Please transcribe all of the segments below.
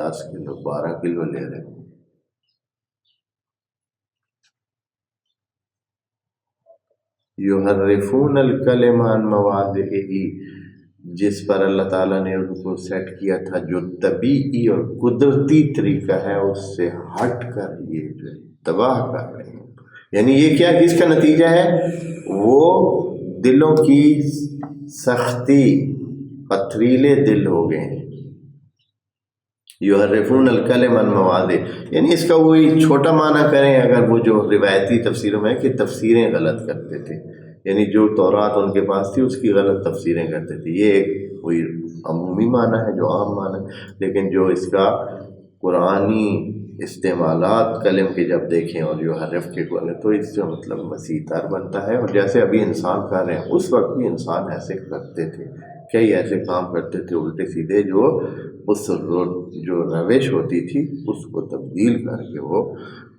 10 کلو 12 کلو لے رہے ہیں. یحرفون الکلم عن مواضعہ، جس پر اللہ تعالیٰ نے ان کو سیٹ کیا تھا جو طبیعی اور قدرتی طریقہ ہے اس سے ہٹ کر یہ جو تباہ کر رہے ہیں. یعنی یہ کیا کس کا نتیجہ ہے؟ وہ دلوں کی سختی، پتھریلے دل ہو گئے ہیں. یحرفون الکلم عن مواضع، یعنی اس کا وہی چھوٹا معنی کریں اگر وہ جو روایتی تفسیروں میں کہ تفسیریں غلط کرتے تھے، یعنی جو تورات ان کے پاس تھی اس کی غلط تفسیریں کرتے تھے. یہ ایک وہی عمومی معنی ہے جو عام معنی ہے، لیکن جو اس کا قرآنی استعمالات کلم کے جب دیکھیں اور جو حرف کے بولے تو اس سے مطلب وسیع تر بنتا ہے. اور جیسے ابھی انسان کر رہے ہیں اس وقت بھی انسان ایسے کرتے تھے، کئی ایسے کام کرتے تھے الٹے سیدھے جو اس جو روش ہوتی تھی اس کو تبدیل کر کے وہ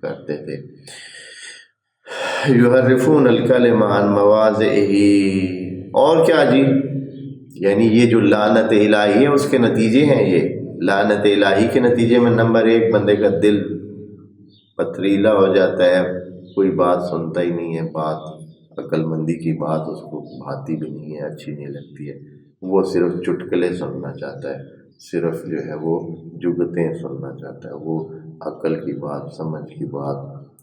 کرتے تھے. یحرفون الکلم عن مواضعہ، اور کیا جی؟ یعنی یہ جو لعنت الہی ہے اس کے نتیجے ہیں. یہ لعنت الہی کے نتیجے میں نمبر 1 بندے کا دل پتھریلا ہو جاتا ہے، کوئی بات سنتا ہی نہیں ہے، بات عقل مندی کی بات اس کو بھاتی بھی نہیں ہے، اچھی نہیں لگتی ہے. وہ صرف چٹکلے سننا چاہتا ہے، صرف جو ہے وہ جگتیں سننا چاہتا ہے، وہ عقل کی بات، سمجھ کی بات،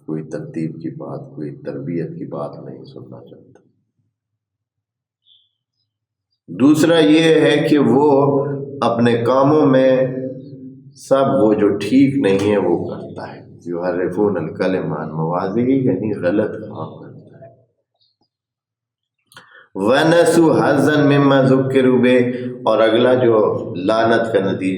کوئی ترتیب کی بات، کوئی تربیت کی بات نہیں سننا چاہتا. دوسرا یہ ہے کہ وہ اپنے کاموں میں سب وہ جو ٹھیک نہیں ہے وہ کرتا ہے. یحرفون الکلم عن مواضعہ یعنی غلط کام کرتا ہے. وَنَسُوا حَظًّا مِمَّا ذُكِّرُوا بِهِ، اور اگلا جو لعنت کا نتیجہ